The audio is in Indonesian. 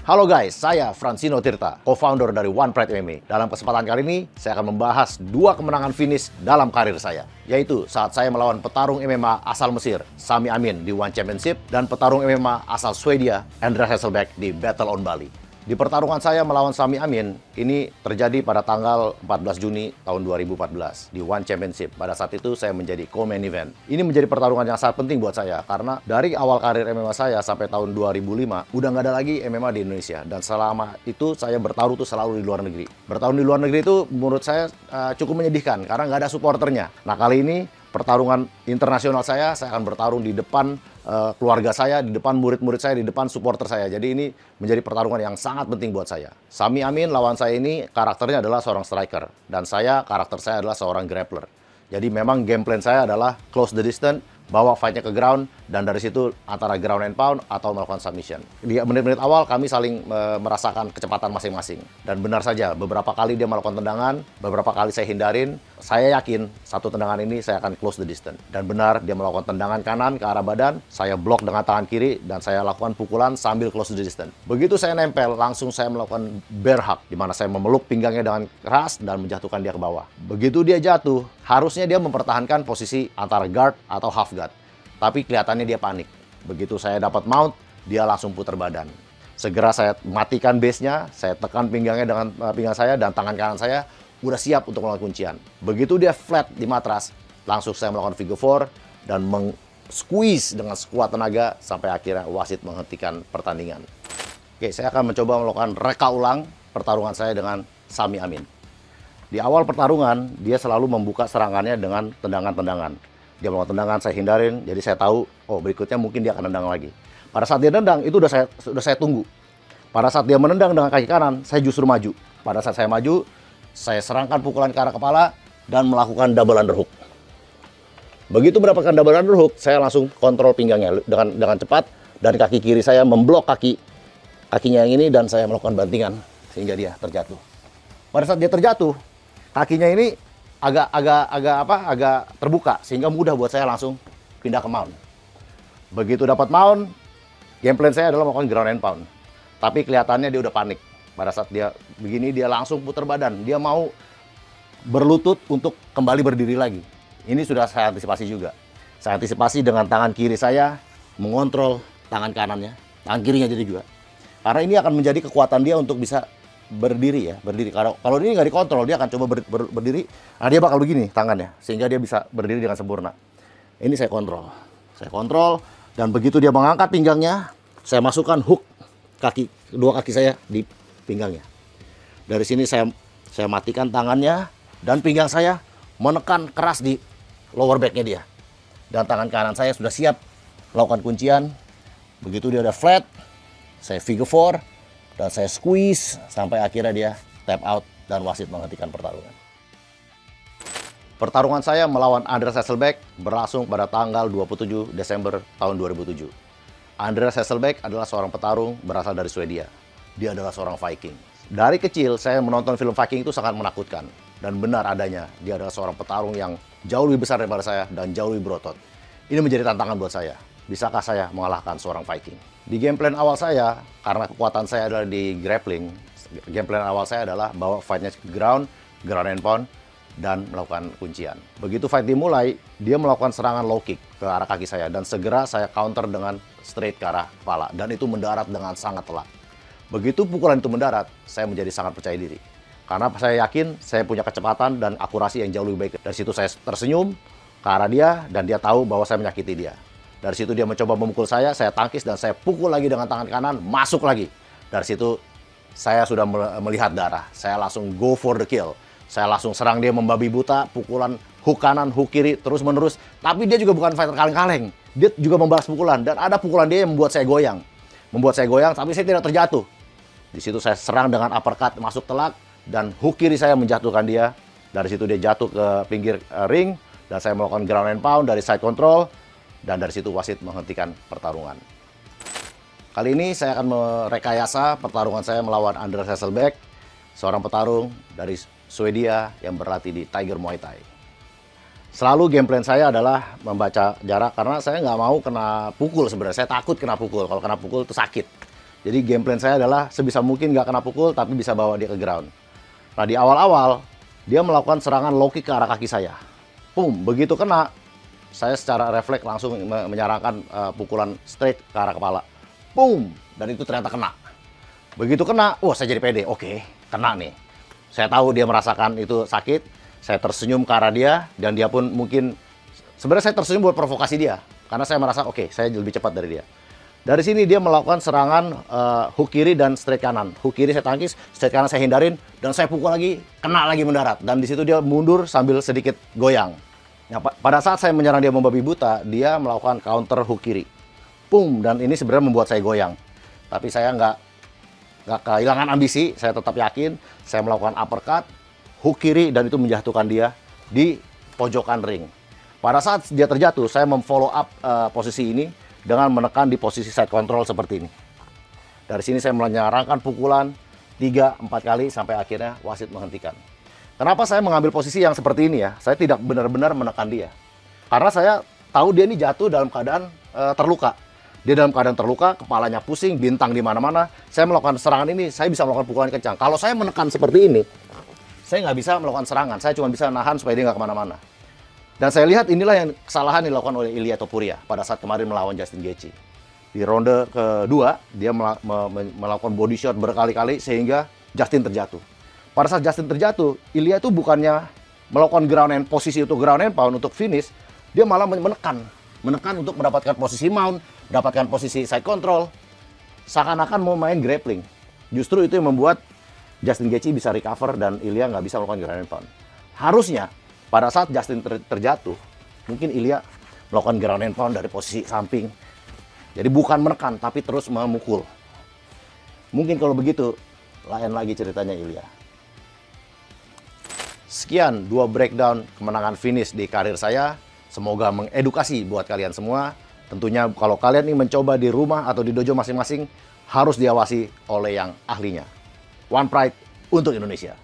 Halo guys, saya Francino Tirta, co-founder dari One Pride MMA. Dalam kesempatan kali ini, saya akan membahas 2 kemenangan finish dalam karir saya. Yaitu saat saya melawan petarung MMA asal Mesir, Sami Amin di One Championship, dan petarung MMA asal Swedia, Andreas Hesselbeck di Battle on Bali. Di pertarungan saya melawan Sami Amin, ini terjadi pada tanggal 14 Juni tahun 2014 di One Championship. Pada saat itu saya menjadi co-main event. Ini menjadi pertarungan yang sangat penting buat saya karena dari awal karir MMA saya sampai tahun 2005 udah nggak ada lagi MMA di Indonesia, dan selama itu saya bertarung tuh selalu di luar negeri. Bertarung di luar negeri itu menurut saya cukup menyedihkan karena nggak ada supporternya. Nah, kali ini pertarungan internasional saya akan bertarung di depan keluarga saya, di depan murid-murid saya, di depan supporter saya. Jadi ini menjadi pertarungan yang sangat penting buat saya. Sami Amin lawan saya ini karakternya adalah seorang striker, dan karakter saya adalah seorang grappler. Jadi memang game plan saya adalah close the distance, bawa fightnya ke ground, dan dari situ antara ground and pound atau melakukan submission. Di menit-menit awal kami saling merasakan kecepatan masing-masing. Dan benar saja, beberapa kali dia melakukan tendangan, beberapa kali saya hindarin. Saya yakin satu tendangan ini saya akan close the distance. Dan benar dia melakukan tendangan kanan ke arah badan, saya blok dengan tangan kiri, dan saya lakukan pukulan sambil close the distance. Begitu saya nempel, langsung saya melakukan bear hug, di mana saya memeluk pinggangnya dengan keras dan menjatuhkan dia ke bawah. Begitu dia jatuh, harusnya dia mempertahankan posisi antara guard atau half guard. Tapi kelihatannya dia panik. Begitu saya dapat mount, dia langsung putar badan. Segera saya matikan base-nya, saya tekan pinggangnya dengan pinggang saya, dan tangan kanan saya udah siap untuk melakukan kuncian. Begitu dia flat di matras, langsung saya melakukan figure 4 dan squeeze dengan sekuat tenaga sampai akhirnya wasit menghentikan pertandingan. Oke, saya akan mencoba melakukan reka ulang pertarungan saya dengan Sami Amin. Di awal pertarungan, dia selalu membuka serangannya dengan tendangan-tendangan. Dia melakukan tendangan, saya hindarin, jadi saya tahu, oh berikutnya mungkin dia akan nendang lagi. Pada saat dia nendang, itu udah saya tunggu. Pada saat dia menendang dengan kaki kanan, saya justru maju. Pada saat saya maju, saya serangkan pukulan ke arah kepala dan melakukan double underhook. Begitu mendapatkan double underhook, saya langsung kontrol pinggangnya dengan cepat, dan kaki kiri saya memblok kakinya yang ini, dan saya melakukan bantingan sehingga dia terjatuh. Pada saat dia terjatuh, kakinya ini agak terbuka sehingga mudah buat saya langsung pindah ke mount. Begitu dapat mount, game plan saya adalah melakukan ground and pound. Tapi kelihatannya dia udah panik. Pada saat dia begini, dia langsung putar badan. Dia mau berlutut untuk kembali berdiri lagi. Ini sudah saya antisipasi juga. Saya antisipasi dengan tangan kiri saya mengontrol tangan kanannya, tangan kirinya jadi juga. Karena ini akan menjadi kekuatan dia untuk bisa berdiri. Kalau ini nggak dikontrol, dia akan coba berdiri. Nah, dia bakal begini tangannya sehingga dia bisa berdiri dengan sempurna. Ini saya kontrol, dan begitu dia mengangkat pinggangnya, saya masukkan hook kedua kaki saya di pinggangnya. Dari sini saya matikan tangannya, dan pinggang saya menekan keras di lower back-nya dia, dan tangan kanan saya sudah siap melakukan kuncian. Begitu dia udah flat, saya figure 4 dan saya squeeze sampai akhirnya dia tap out dan wasit menghentikan pertarungan. Pertarungan saya melawan Andreas Hesselbeck berlangsung pada tanggal 27 Desember tahun 2007. Andreas Hesselbeck adalah seorang petarung berasal dari Swedia. Dia adalah seorang Viking. Dari kecil saya menonton film Viking itu sangat menakutkan, dan benar adanya dia adalah seorang petarung yang jauh lebih besar daripada saya dan jauh lebih berotot. Ini menjadi tantangan buat saya. Bisakah saya mengalahkan seorang Viking? Di game plan awal saya, karena kekuatan saya adalah di grappling, game plan awal saya adalah bawa fightnya ke ground and pound, dan melakukan kuncian. Begitu fight dimulai, dia melakukan serangan low kick ke arah kaki saya, dan segera saya counter dengan straight ke arah kepala, dan itu mendarat dengan sangat telak. Begitu pukulan itu mendarat, saya menjadi sangat percaya diri. Karena saya yakin saya punya kecepatan dan akurasi yang jauh lebih baik. Dari situ saya tersenyum ke arah dia, dan dia tahu bahwa saya menyakiti dia. Dari situ dia mencoba memukul saya tangkis, dan saya pukul lagi dengan tangan kanan, masuk lagi. Dari situ saya sudah melihat darah. Saya langsung go for the kill. Saya langsung serang dia membabi buta, pukulan hook kanan, hook kiri, terus menerus. Tapi dia juga bukan fighter kaleng-kaleng. Dia juga membalas pukulan, dan ada pukulan dia yang membuat saya goyang. Tapi saya tidak terjatuh. Di situ saya serang dengan uppercut masuk telak, dan hook kiri saya menjatuhkan dia. Dari situ dia jatuh ke pinggir ring, dan saya melakukan ground and pound dari side control. Dan dari situ wasit menghentikan pertarungan. Kali ini saya akan merekayasa pertarungan saya melawan Andreas Hesselbeck, seorang petarung dari Swedia yang berlatih di Tiger Muay Thai. Selalu game plan saya adalah membaca jarak karena saya nggak mau kena pukul sebenarnya. Saya takut kena pukul. Kalau kena pukul itu sakit. Jadi game plan saya adalah sebisa mungkin nggak kena pukul, tapi bisa bawa dia ke ground. Nah, di awal-awal, dia melakukan serangan low kick ke arah kaki saya. Begitu kena, saya secara refleks langsung menyarankan pukulan straight ke arah kepala. Dan itu ternyata kena. Begitu kena, saya jadi pede. Oke, kena nih. Saya tahu dia merasakan itu sakit. Saya tersenyum ke arah dia, dan dia pun mungkin... Sebenarnya saya tersenyum buat provokasi dia. Karena saya merasa, oke, saya lebih cepat dari dia. Dari sini dia melakukan serangan hook kiri dan straight kanan. Hook kiri saya tangkis, straight kanan saya hindarin, dan saya pukul lagi, kena lagi mendarat. Dan di situ dia mundur sambil sedikit goyang. Nah, pada saat saya menyerang dia membabi buta, dia melakukan counter hook kiri. Dan ini sebenarnya membuat saya goyang. Tapi saya nggak kehilangan ambisi, saya tetap yakin. Saya melakukan uppercut, hook kiri, dan itu menjatuhkan dia di pojokan ring. Pada saat dia terjatuh, saya memfollow up posisi ini dengan menekan di posisi side control seperti ini. Dari sini saya menyarankan pukulan 3-4 kali sampai akhirnya wasit menghentikan. Kenapa saya mengambil posisi yang seperti ini ya? Saya tidak benar-benar menekan dia. Karena saya tahu dia ini jatuh dalam keadaan terluka. Dia dalam keadaan terluka, kepalanya pusing, bintang di mana-mana. Saya melakukan serangan ini, saya bisa melakukan pukulan kencang. Kalau saya menekan seperti ini, saya nggak bisa melakukan serangan. Saya cuma bisa nahan supaya dia nggak kemana-mana. Dan saya lihat inilah yang kesalahan dilakukan oleh Ilia Topuria pada saat kemarin melawan Justin Gaethje. Di ronde kedua, dia melakukan body shot berkali-kali sehingga Justin terjatuh. Pada saat Justin terjatuh, Ilia itu bukannya melakukan ground and posisi untuk ground and pound untuk finish, dia malah menekan untuk mendapatkan posisi mount, mendapatkan posisi side control, seakan-akan mau main grappling. Justru itu yang membuat Justin Gaethje bisa recover dan Ilia nggak bisa melakukan ground and pound. Harusnya pada saat Justin terjatuh, mungkin Ilia melakukan ground and pound dari posisi samping. Jadi bukan menekan, tapi terus memukul. Mungkin kalau begitu, lain lagi ceritanya Ilia. Sekian 2 breakdown kemenangan finish di karir saya. Semoga mengedukasi buat kalian semua. Tentunya kalau kalian ingin mencoba di rumah atau di dojo masing-masing, harus diawasi oleh yang ahlinya. One Pride untuk Indonesia.